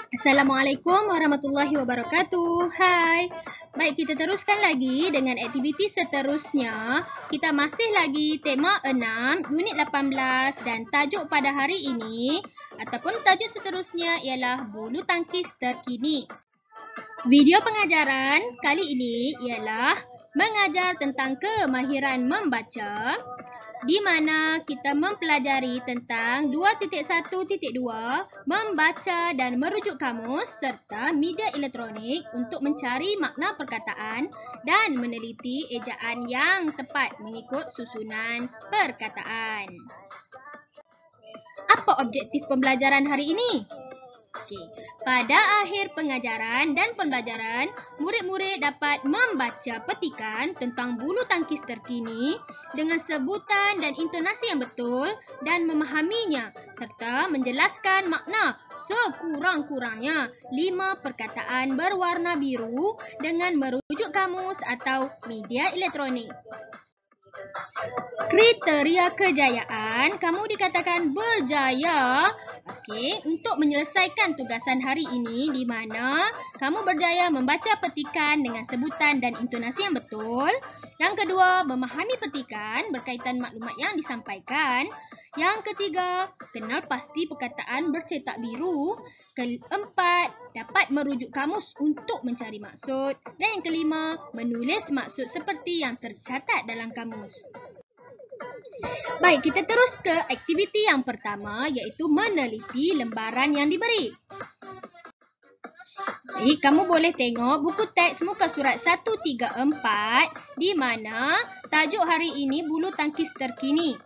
Assalamualaikum warahmatullahi wabarakatuh. Hai. Baik, kita teruskan lagi dengan aktiviti seterusnya. Kita masih lagi tema 6, unit 18 dan tajuk pada hari ini ataupun tajuk seterusnya ialah bulu tangkis terkini. Video pengajaran kali ini ialah mengajar tentang kemahiran membaca, di mana kita mempelajari tentang 2.1.2 membaca dan merujuk kamus serta media elektronik untuk mencari makna perkataan dan meneliti ejaan yang tepat mengikut susunan perkataan. Apa objektif pembelajaran hari ini? Pada akhir pengajaran dan pembelajaran, murid-murid dapat membaca petikan tentang bulu tangkis terkini dengan sebutan dan intonasi yang betul dan memahaminya serta menjelaskan makna sekurang-kurangnya 5 perkataan berwarna biru dengan merujuk kamus atau media elektronik. Kriteria kejayaan, kamu dikatakan berjaya untuk menyelesaikan tugasan hari ini di mana kamu berjaya membaca petikan dengan sebutan dan intonasi yang betul. Yang kedua, memahami petikan berkaitan maklumat yang disampaikan. Yang ketiga, kenal pasti perkataan bercetak biru. Keempat, dapat merujuk kamus untuk mencari maksud. Dan yang kelima, menulis maksud seperti yang tercatat dalam kamus. Baik, kita terus ke aktiviti yang pertama iaitu meneliti lembaran yang diberi. Baik, kamu boleh tengok buku teks muka surat 134 di mana tajuk hari ini bulu tangkis terkini.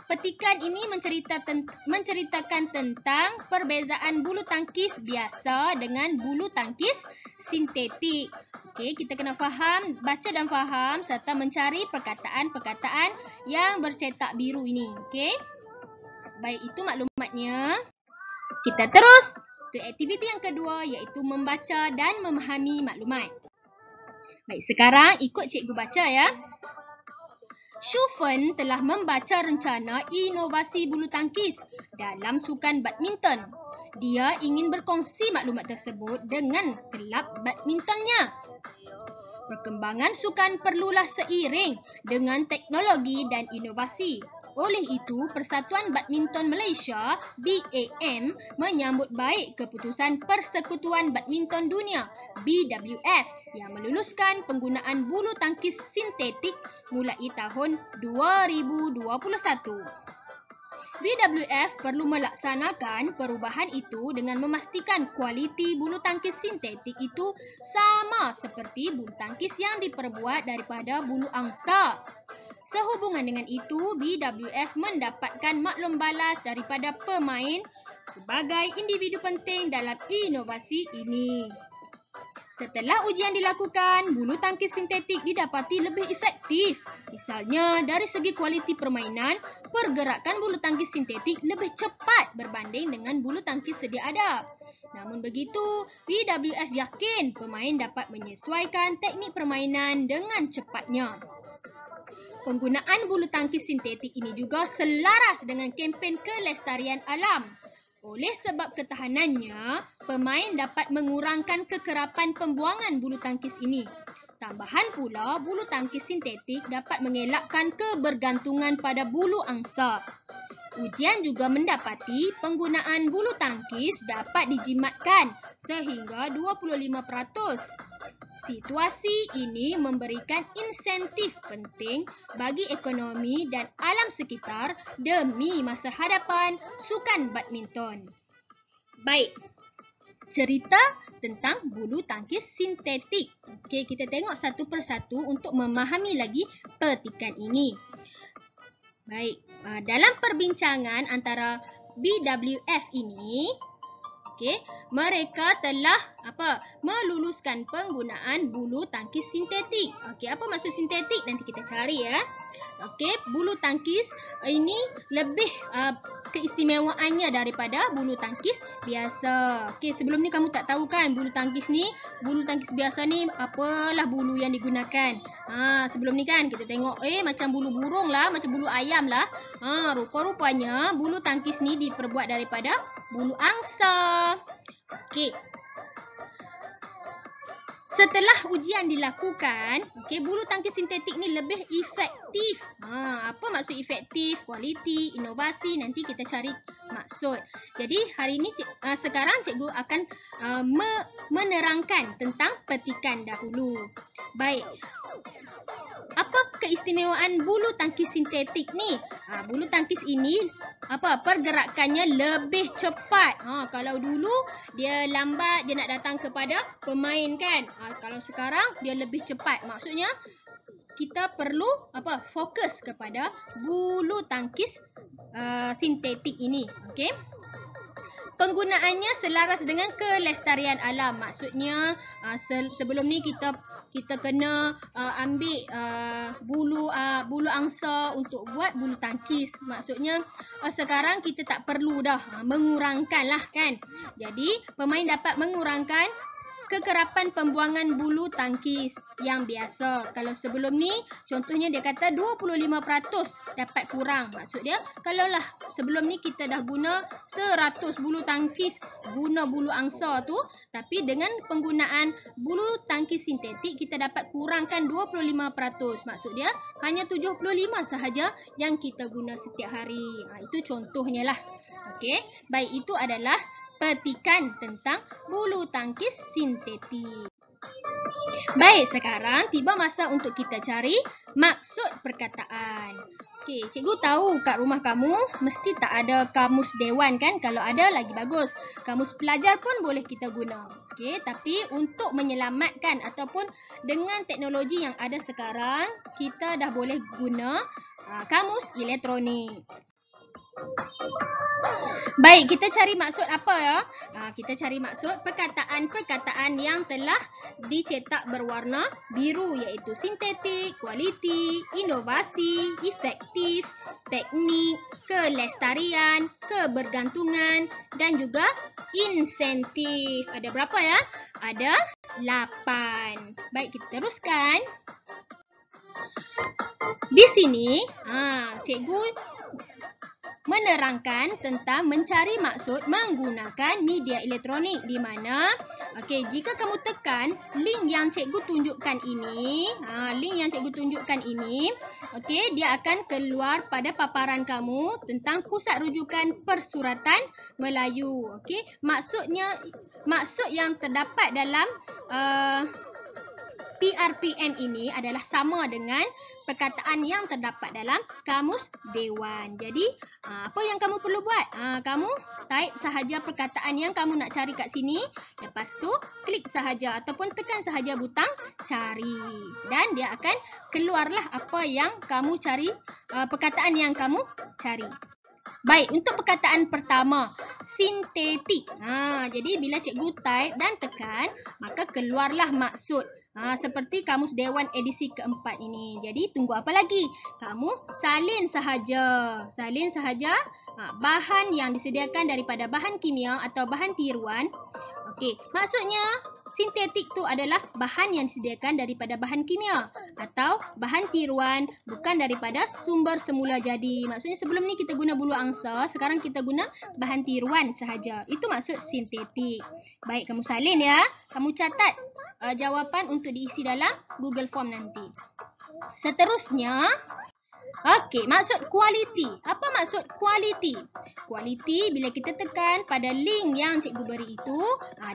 Petikan ini menceritakan tentang perbezaan bulu tangkis biasa dengan bulu tangkis sintetik. Kita kena faham, baca dan faham serta mencari perkataan-perkataan yang bercetak biru ini. Baik, itu maklumatnya. Kita terus ke aktiviti yang kedua iaitu membaca dan memahami maklumat. Baik, sekarang ikut cikgu baca ya. Shu Fen telah membaca rencana inovasi bulu tangkis dalam sukan badminton. Dia ingin berkongsi maklumat tersebut dengan kelab badmintonnya. Perkembangan sukan perlulah seiring dengan teknologi dan inovasi. Oleh itu, Persatuan Badminton Malaysia (BAM) menyambut baik keputusan Persekutuan Badminton Dunia (BWF) yang meluluskan penggunaan bulu tangkis sintetik mulai tahun 2021. BWF perlu melaksanakan perubahan itu dengan memastikan kualiti bulu tangkis sintetik itu sama seperti bulu tangkis yang diperbuat daripada bulu angsa. Sehubungan dengan itu, BWF mendapatkan maklum balas daripada pemain sebagai individu penting dalam inovasi ini. Setelah ujian dilakukan, bulu tangkis sintetik didapati lebih efektif. Misalnya, dari segi kualiti permainan, pergerakan bulu tangkis sintetik lebih cepat berbanding dengan bulu tangkis sedia ada. Namun begitu, BWF yakin pemain dapat menyesuaikan teknik permainan dengan cepatnya. Penggunaan bulu tangkis sintetik ini juga selaras dengan kempen kelestarian alam. Oleh sebab ketahanannya, pemain dapat mengurangkan kekerapan pembuangan bulu tangkis ini. Tambahan pula, bulu tangkis sintetik dapat mengelakkan kebergantungan pada bulu angsa. Ujian juga mendapati penggunaan bulu tangkis dapat dijimatkan sehingga 25%. Situasi ini memberikan insentif penting bagi ekonomi dan alam sekitar demi masa hadapan sukan badminton. Baik, cerita tentang bulu tangkis sintetik. Kita tengok satu persatu untuk memahami lagi petikan ini. Baik, dalam perbincangan antara BWF ini, mereka telah meluluskan penggunaan bulu tangkis sintetik. Apa maksud sintetik? Nanti kita cari ya. Bulu tangkis ini lebih keistimewaannya daripada bulu tangkis biasa. Okey, sebelum ni kamu tak tahu kan bulu tangkis biasa ni apalah bulu yang digunakan. Sebelum ni kan kita tengok macam bulu burung lah, macam bulu ayam lah. Rupa-rupanya bulu tangkis ni diperbuat daripada bulu angsa. Okey. Setelah ujian dilakukan, bulu tangkis sintetik ni lebih efektif. Apa maksud efektif? Kualiti, inovasi, nanti kita cari maksud. Jadi hari ni sekarang cikgu akan menerangkan tentang petikan dahulu. Baik. Apa keistimewaan bulu tangkis sintetik ni? Bulu tangkis ini pergerakannya lebih cepat. Kalau dulu dia lambat, dia nak datang kepada pemain kan. Kalau sekarang dia lebih cepat. Maksudnya kita perlu fokus kepada bulu tangkis sintetik ini. Okey. Penggunaannya selaras dengan kelestarian alam. Maksudnya sebelum ni kita kena ambil bulu angsa untuk buat bulu tangkis. Maksudnya sekarang kita tak perlu dah mengurangkan lah kan. Jadi pemain dapat mengurangkan kekerapan pembuangan bulu tangkis yang biasa. Kalau sebelum ni contohnya dia kata 25% dapat kurang. Maksud dia kalaulah sebelum ni kita dah guna 100 bulu tangkis, guna bulu angsa tu, tapi dengan penggunaan bulu tangkis sintetik kita dapat kurangkan 25%. Maksud dia hanya 75 sahaja yang kita guna setiap hari. Itu contohnya lah. Okey, baik, itu adalah petikan tentang bulu tangkis sintetik. Baik, sekarang tiba masa untuk kita cari maksud perkataan. Okey, cikgu tahu kat rumah kamu mesti tak ada kamus dewan kan? Kalau ada lagi bagus. Kamus pelajar pun boleh kita guna. Okey, tapi untuk menyelamatkan ataupun dengan teknologi yang ada sekarang, kita dah boleh guna kamus elektronik. Baik, kita cari maksud apa ya? Kita cari maksud perkataan-perkataan yang telah dicetak berwarna biru, iaitu sintetik, kualiti, inovasi, efektif, teknik, kelestarian, kebergantungan dan juga insentif. Ada berapa ya? Ada 8. Baik, kita teruskan. Di sini, cikgu menerangkan tentang mencari maksud menggunakan media elektronik, di mana jika kamu tekan link yang cikgu tunjukkan ini, dia akan keluar pada paparan kamu tentang pusat rujukan persuratan Melayu. Maksud yang terdapat dalam PRPN ini adalah sama dengan perkataan yang terdapat dalam kamus dewan. Jadi, apa yang kamu perlu buat? Kamu type sahaja perkataan yang kamu nak cari kat sini. Lepas tu, klik sahaja ataupun tekan sahaja butang cari. Dan dia akan keluarlah apa yang kamu cari, perkataan yang kamu cari. Baik, untuk perkataan pertama, sintetik. Jadi, bila cikgu type dan tekan, maka keluarlah maksud. Seperti kamus dewan edisi keempat ini. Jadi, tunggu apa lagi? Kamu salin sahaja. Bahan yang disediakan daripada bahan kimia atau bahan tiruan. Maksudnya sintetik tu adalah bahan yang disediakan daripada bahan kimia atau bahan tiruan, bukan daripada sumber semula jadi. Maksudnya sebelum ni kita guna bulu angsa, sekarang kita guna bahan tiruan sahaja. Itu maksud sintetik. Baik, kamu salin ya. Kamu catat jawapan untuk diisi dalam Google Form nanti. Seterusnya, maksud kualiti. Apa maksud kualiti? Kualiti bila kita tekan pada link yang cikgu beri itu,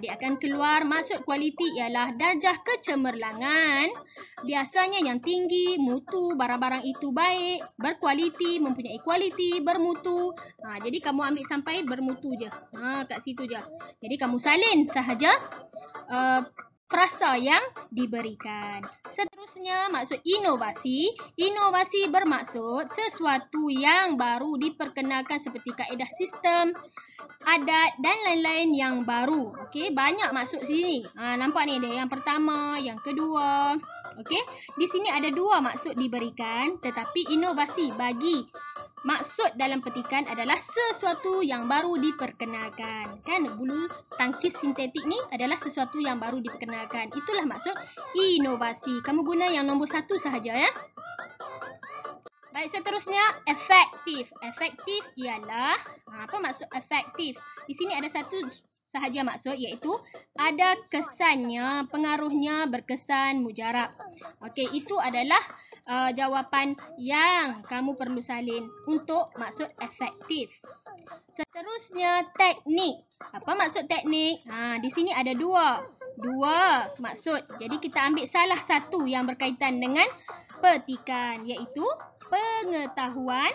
dia akan keluar maksud kualiti ialah darjah kecemerlangan. Biasanya yang tinggi, mutu, barang-barang itu baik, berkualiti, mempunyai kualiti, bermutu. Jadi kamu ambil sampai bermutu je. Kat situ je. Jadi kamu salin sahaja frasa yang diberikan. Seterusnya, maksud inovasi. Inovasi bermaksud sesuatu yang baru diperkenalkan seperti kaedah sistem, adat dan lain-lain yang baru. Banyak maksud sini. Nampak ni ada yang pertama, yang kedua. Di sini ada 2 maksud diberikan, tetapi inovasi bagi maksud dalam petikan adalah sesuatu yang baru diperkenalkan. Kan bulu tangkis sintetik ni adalah sesuatu yang baru diperkenalkan. Itulah maksud inovasi. Kamu guna yang nombor 1 sahaja ya. Baik, seterusnya efektif. Efektif ialah, apa maksud efektif? Di sini ada satu sahaja maksud, iaitu ada kesannya, pengaruhnya berkesan mujarab. Okey, itu adalah jawapan yang kamu perlu salin untuk maksud efektif. Seterusnya teknik. Apa maksud teknik? Di sini ada dua maksud. Jadi kita ambil salah satu yang berkaitan dengan petikan, iaitu pengetahuan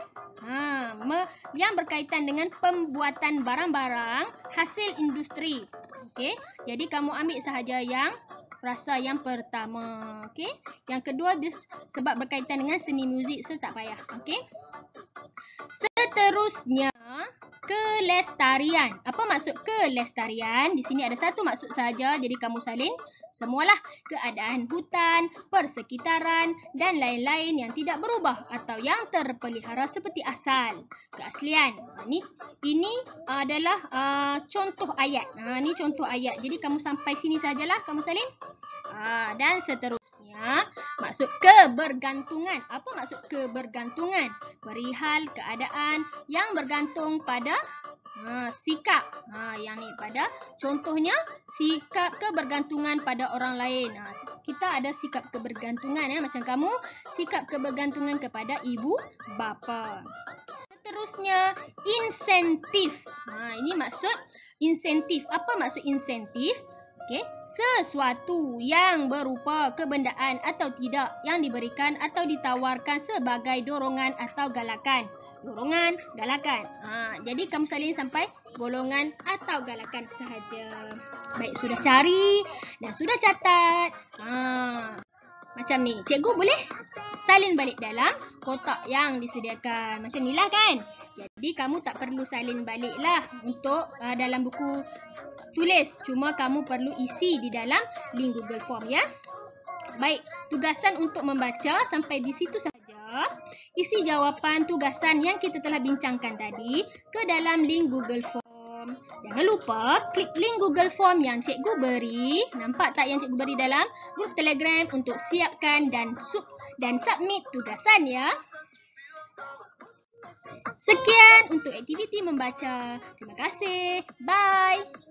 yang berkaitan dengan pembuatan barang-barang hasil industri. Okey, jadi kamu ambil sahaja yang rasa yang pertama. Okey, yang kedua sebab berkaitan dengan seni muzik, so tak payah. Okey. Seterusnya kelestarian. Apa maksud kelestarian? Di sini ada satu maksud saja, jadi kamu salin semualah: keadaan hutan, persekitaran dan lain-lain yang tidak berubah atau yang terpelihara seperti asal, keaslian. Ini adalah contoh ayat. Ini contoh ayat. Jadi kamu sampai sini sajalah kamu salin. Dan seterusnya maksud kebergantungan. Apa maksud kebergantungan? Perihal keadaan yang bergantung pada sikap. Yang ni pada contohnya sikap kebergantungan pada orang lain. Kita ada sikap kebergantungan ya, macam kamu sikap kebergantungan kepada ibu bapa. Seterusnya insentif. Ini maksud insentif. Apa maksud insentif? Okey, sesuatu yang berupa kebendaan atau tidak yang diberikan atau ditawarkan sebagai dorongan atau galakan. Dorongan, galakan. Jadi kamu salin sampai golongan atau galakan sahaja. Baik, sudah cari dan sudah catat. Macam ni. Cikgu boleh salin balik dalam kotak yang disediakan. Macam ni lah kan? Jadi kamu tak perlu salin balik lah untuk dalam buku tulis. Cuma kamu perlu isi di dalam link Google Form ya. Baik, tugasan untuk membaca sampai di situ saja. Isi jawapan tugasan yang kita telah bincangkan tadi ke dalam link Google Form. Jangan lupa klik link Google Form yang cikgu beri. Nampak tak yang cikgu beri dalam grup Telegram untuk siapkan dan submit tugasan ya. Sekian untuk aktiviti membaca. Terima kasih. Bye.